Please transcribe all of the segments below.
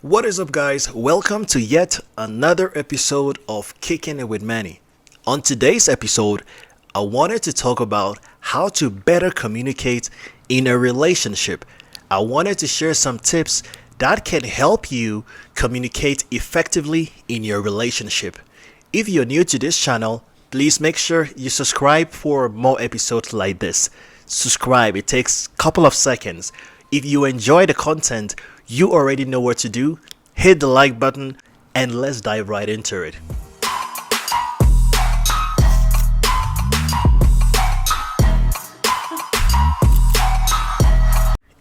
What is up, guys? Welcome to yet another episode of Kickin with Manny. On today's episode, I wanted to talk about how to better communicate in a relationship. I wanted to share some tips that can help you communicate effectively in your relationship. If you're new to this channel, please make sure you subscribe for more episodes like this. Subscribe, it takes a couple of seconds. If you enjoy the content, you already know what to do. Hit the like button and let's dive right into it.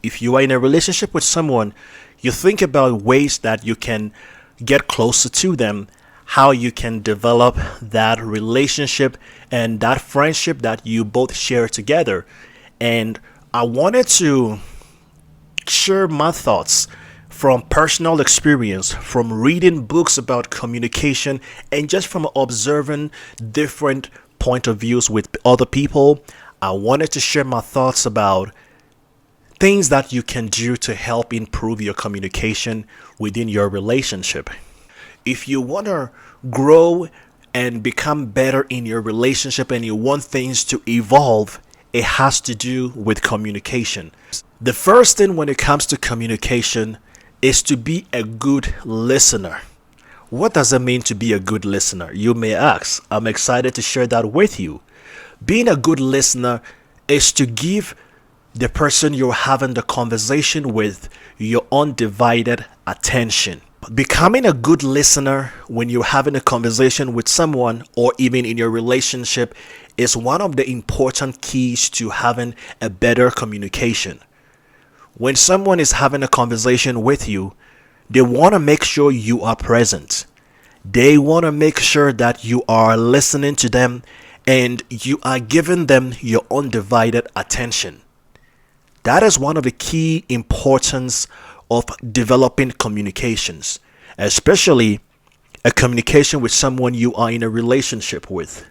If you are in a relationship with someone, you think about ways that you can get closer to them, how you can develop that relationship and that friendship that you both share together. And I wanted to share my thoughts from personal experience, from reading books about communication, and just from observing different point of views with other people. I wanted to share my thoughts about things that you can do to help improve your communication within your relationship. If you want to grow and become better in your relationship and you want things to evolve, it has to do with communication. The first thing when it comes to communication is to be a good listener. What does it mean to be a good listener? You may ask. I'm excited to share that with you. Being a good listener is to give the person you're having the conversation with your undivided attention. Becoming a good listener when you're having a conversation with someone or even in your relationship is one of the important keys to having a better communication. When someone is having a conversation with you, they want to make sure you are present. They want to make sure that you are listening to them and you are giving them your undivided attention. That is one of the key importance of developing communications, especially a communication with someone you are in a relationship with.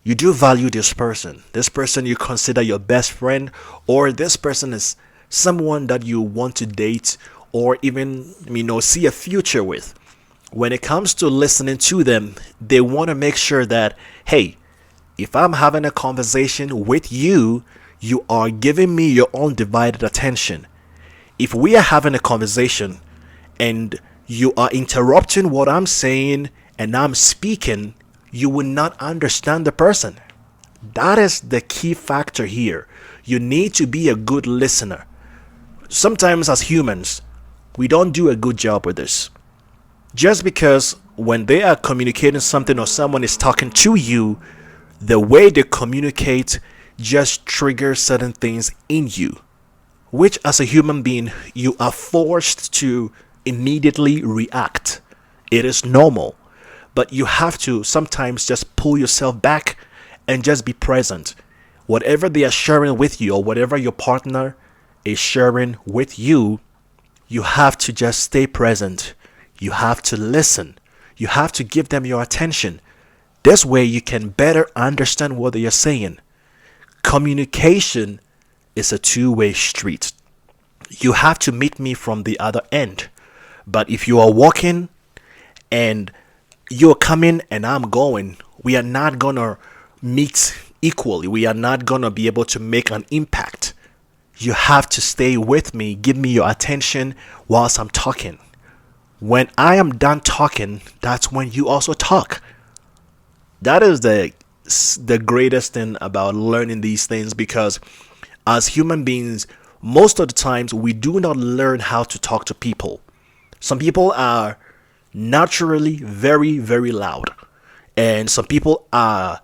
You do value this person. This person you consider your best friend, or this person is someone that you want to date or even, see a future with. When it comes to listening to them, they want to make sure that, hey, if I'm having a conversation with you, you are giving me your undivided attention. If we are having a conversation and you are interrupting what I'm saying and I'm speaking, you will not understand the person. That is the key factor here. You need to be a good listener. Sometimes as humans, we don't do a good job with this. Just because when they are communicating something or someone is talking to you, the way they communicate just triggers certain things in you, which as a human being, you are forced to immediately react. It is normal, but you have to sometimes just pull yourself back and just be present. Whatever they are sharing with you or whatever your partner is sharing with you, you have to just stay present. You have to listen. You have to give them your attention. This way you can better understand what they are saying. Communication is a two-way street. You have to meet me from the other end. But if you are walking and you're coming and I'm going, we are not going to meet equally. We are not going to be able to make an impact. You have to stay with me, give me your attention whilst I'm talking. When I am done talking, that's when you also talk. That is the greatest thing about learning these things, because as human beings, most of the times we do not learn how to talk to people. Some people are naturally very, very loud, and some people are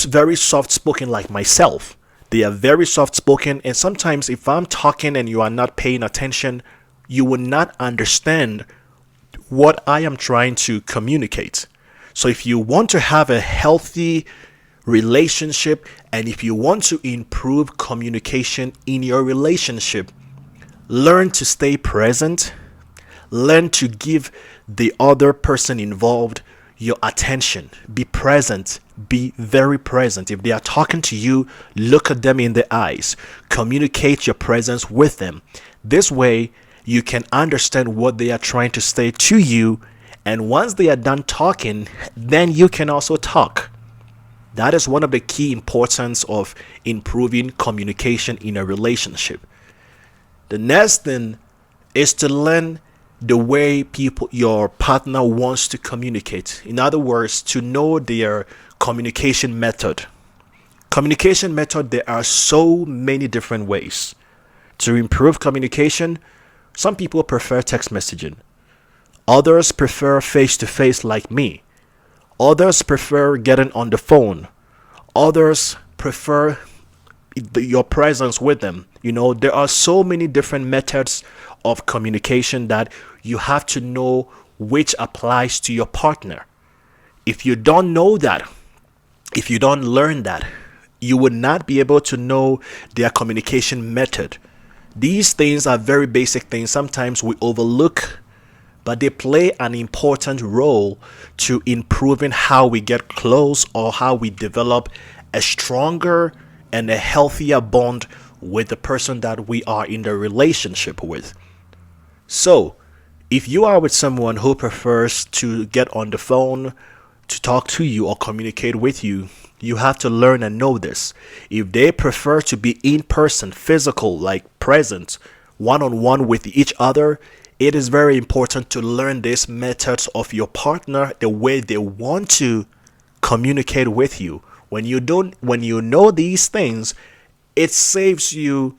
very soft spoken like myself. They are very soft spoken, and sometimes if I'm talking and you are not paying attention, you will not understand what I am trying to communicate. So if you want to have a healthy relationship and if you want to improve communication in your relationship, learn to stay present. Learn to give the other person involved your attention. Be present. Be very present. If they are talking to you, look at them in the eyes. Communicate your presence with them. This way, you can understand what they are trying to say to you. And once they are done talking, then you can also talk. That is one of the key importance of improving communication in a relationship. The next thing is to learn the way your partner wants to communicate. In other words, to know their communication method. Communication method, there are so many different ways. To improve communication, some people prefer text messaging. Others prefer face to face like me. Others prefer getting on the phone. Others prefer your presence with them. There are so many different methods of communication that you have to know which applies to your partner. If you don't know that, if you don't learn that, you would not be able to know their communication method. These things are very basic things. Sometimes we overlook, but they play an important role to improving how we get close or how we develop a stronger and a healthier bond with the person that we are in the relationship with. So, if you are with someone who prefers to get on the phone, to talk to you or communicate with you, you have to learn and know this. If they prefer to be in person, physical, like present, one-on-one with each other, it is very important to learn these methods of your partner, the way they want to communicate with you. When you know these things, it saves you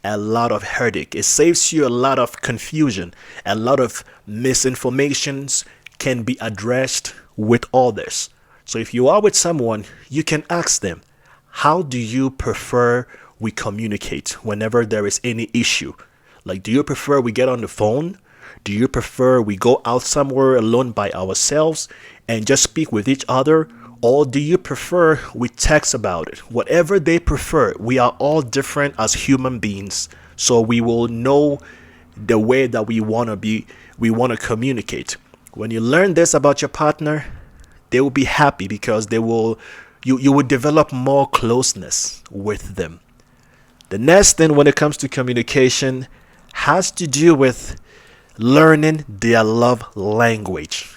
a lot of headache. It saves you a lot of confusion. A lot of misinformations can be addressed with all this. So if you are with someone, you can ask them, how do you prefer we communicate whenever there is any issue? Like, do you prefer we get on the phone? Do you prefer we go out somewhere alone by ourselves and just speak with each other? Or do you prefer we text about it? Whatever they prefer, we are all different as human beings. So we will know the way that we want to communicate. When you learn this about your partner, they will be happy because you will develop more closeness with them. The next thing when it comes to communication has to do with learning their love language.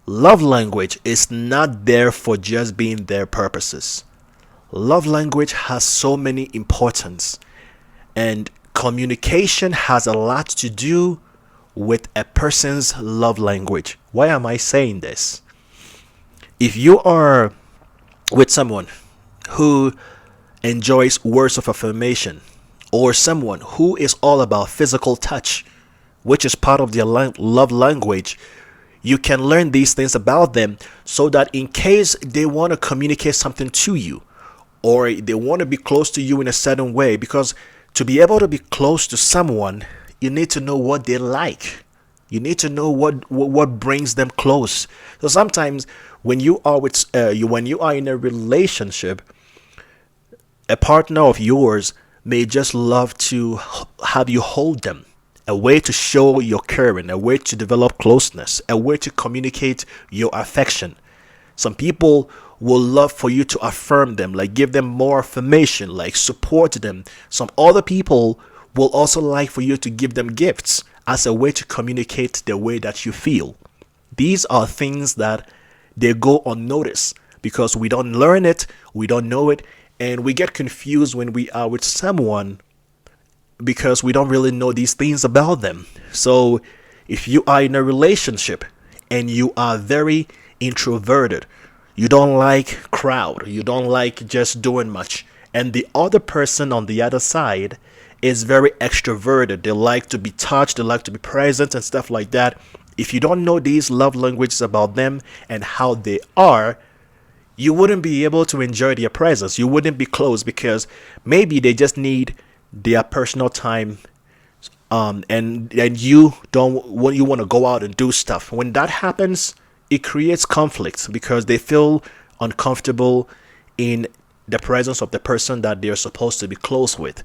Love language is not there for just being their purposes. Love language has so many importance, and communication has a lot to do with a person's love language. Why am I saying this? If you are with someone who enjoys words of affirmation, or someone who is all about physical touch, which is part of their love language, you can learn these things about them so that in case they want to communicate something to you or they want to be close to you in a certain way, because to be able to be close to someone, you need to know what they like. You need to know what brings them close. So sometimes when you are in a relationship, a partner of yours may just love to have you hold them. A way to show your caring, a way to develop closeness, a way to communicate your affection. Some people will love for you to affirm them, like give them more affirmation, like support them. Some other people will also like for you to give them gifts as a way to communicate the way that you feel. These are things that they go unnoticed because we don't learn it, we don't know it, and we get confused when we are with someone because we don't really know these things about them. So if you are in a relationship and you are very introverted, you don't like crowd, you don't like just doing much, and the other person on the other side is very extroverted, they like to be touched, they like to be present and stuff like that. If you don't know these love languages about them and how they are, you wouldn't be able to enjoy their presence. You wouldn't be close because maybe they just need their personal time, and you want to go out and do stuff. When that happens, it creates conflicts because they feel uncomfortable in the presence of the person that they're supposed to be close with.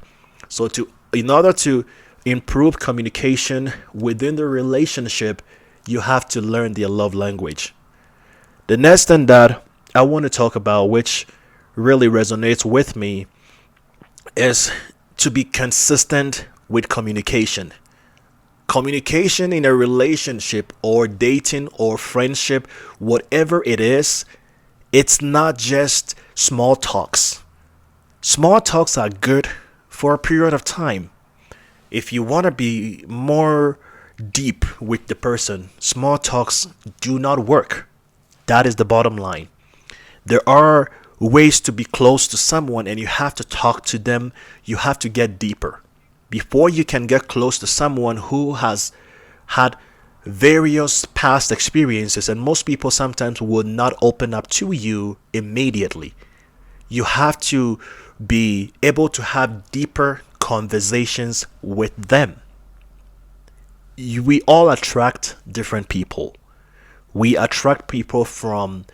So in order to improve communication within the relationship, you have to learn their love language. The next thing that I want to talk about, which really resonates with me, is to be consistent with communication. Communication in a relationship or dating or friendship, whatever it is, it's not just small talks. Small talks are good for a period of time. If you want to be more deep with the person, small talks do not work. That is the bottom line. There are ways to be close to someone, and you have to talk to them. You have to get deeper. Before you can get close to someone who has had various past experiences, and most people sometimes will not open up to you immediately, you have to be able to have deeper conversations with them. We all attract different people. We attract people from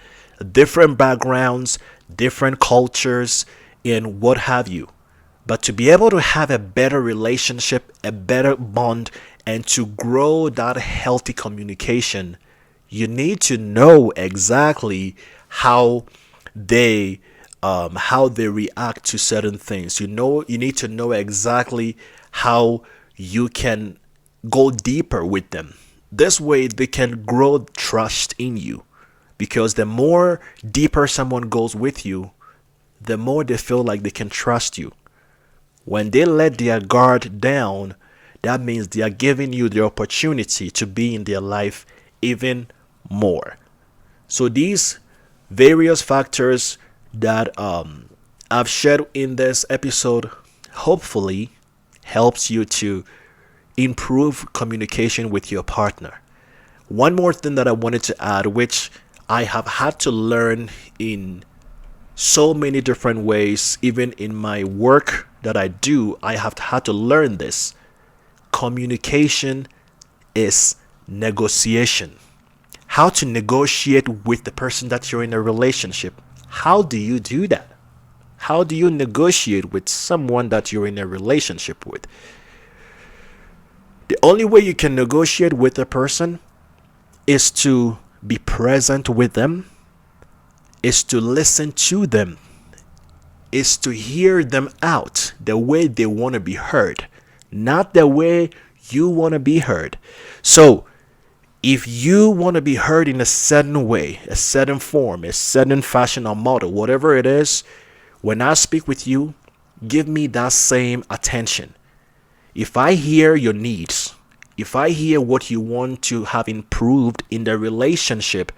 different backgrounds, different cultures, and what have you. But to be able to have a better relationship, a better bond, and to grow that healthy communication, you need to know exactly how they how they react to certain things. You need to know exactly how you can go deeper with them. This way they can grow trust in you. Because the more deeper someone goes with you, the more they feel like they can trust you. When they let their guard down, that means they are giving you the opportunity to be in their life even more. So these various factors that I've shared in this episode hopefully helps you to improve communication with your partner. One more thing that I wanted to add, which I have had to learn in so many different ways, even in my work that I do, I have had to learn this. Communication is negotiation. How to negotiate with the person that you're in a relationship. How do you do that? How do you negotiate with someone that you're in a relationship with? The only way you can negotiate with a person is to be present with them, is to listen to them, is to hear them out the way they want to be heard, not the way you want to be heard. So, if you want to be heard in a certain way, a certain form, a certain fashion or model, whatever it is, when I speak with you, give me that same attention. If I hear your needs, if I hear what you want to have improved in the relationship,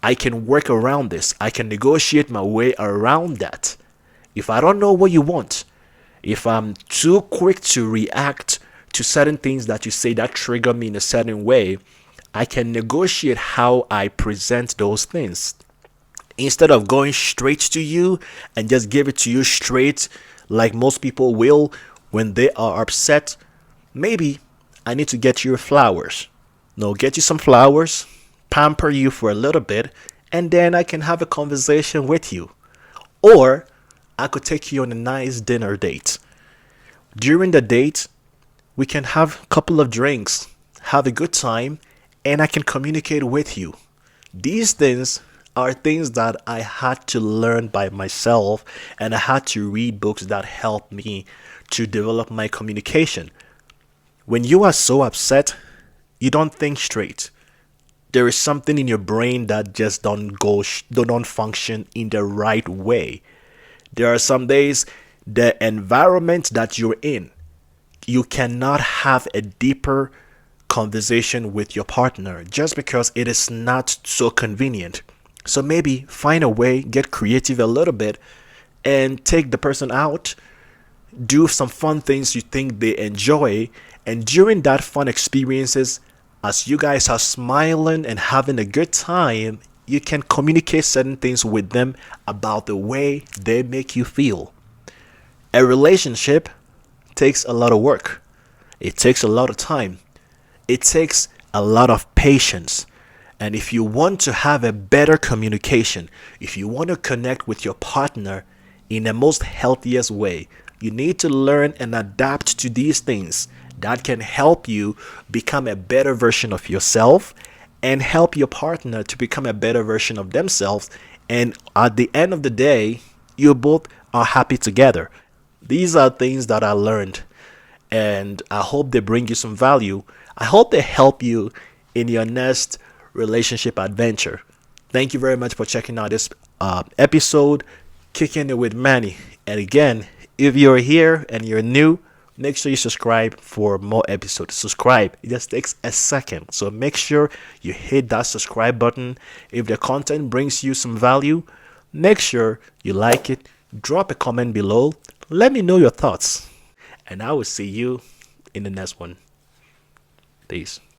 I can work around this. I can negotiate my way around that. If I don't know what you want, if I'm too quick to react to certain things that you say that trigger me in a certain way, I can negotiate how I present those things. Instead of going straight to you and just give it to you straight like most people will when they are upset, maybe I need to get you flowers. No, get you some flowers, pamper you for a little bit, and then I can have a conversation with you. Or I could take you on a nice dinner date. During the date, we can have a couple of drinks, have a good time, and I can communicate with you. These things are things that I had to learn by myself, and I had to read books that helped me to develop my communication. When you are so upset, you don't think straight. There is something in your brain that just don't function in the right way. There are some days the environment that you're in, you cannot have a deeper conversation with your partner just because it is not so convenient. So maybe find a way, get creative a little bit, and take the person out, do some fun things you think they enjoy, and during that fun experiences, as you guys are smiling and having a good time, you can communicate certain things with them about the way they make you feel. A relationship takes a lot of work. It takes a lot of time. It takes a lot of patience. And if you want to have a better communication, if you want to connect with your partner in the most healthiest way, you need to learn and adapt to these things that can help you become a better version of yourself and help your partner to become a better version of themselves. And at the end of the day, you both are happy together. These are things that I learned, and I hope they bring you some value. I hope they help you in your next relationship adventure. Thank you very much for checking out this episode, Kicking It with Manny. And again, if you're here and you're new, make sure you subscribe for more episodes. Subscribe. It just takes a second. So make sure you hit that subscribe button. If the content brings you some value, make sure you like it. Drop a comment below. Let me know your thoughts. And I will see you in the next one. Peace.